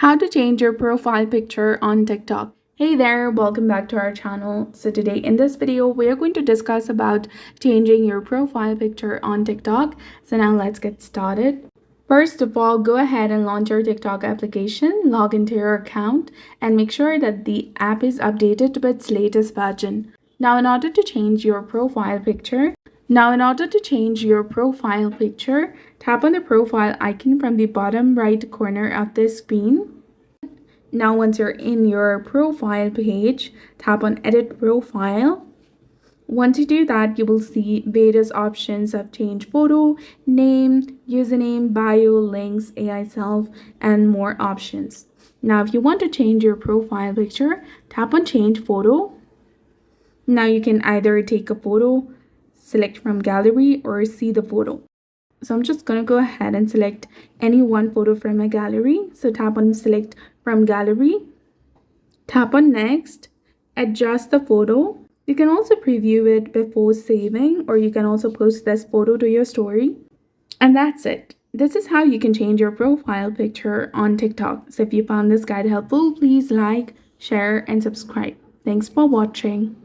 How to change your profile picture on TikTok. Hey there, welcome back to our channel. So today in this video, we are going to discuss about changing your profile picture on TikTok. So now let's get started. First of all, go ahead and launch your TikTok application, log into your account, and make sure that the app is updated to its latest version. Now, in order to change your profile picture, tap on the profile icon from the bottom right corner of the screen. Now, once you're in your profile page, tap on Edit Profile. Once you do that, you will see various options of change photo, name, username, bio, links, AI self, and more options. Now, if you want to change your profile picture, tap on Change Photo. Now you can either take a photo, select from gallery, or see the photo. So I'm just going to go ahead and select any one photo from my gallery. So tap on Select from Gallery. Tap on Next. Adjust the photo. You can also preview it before saving, or you can also post this photo to your story. And that's it. This is how you can change your profile picture on TikTok. So if you found this guide helpful, please like, share, and subscribe. Thanks for watching.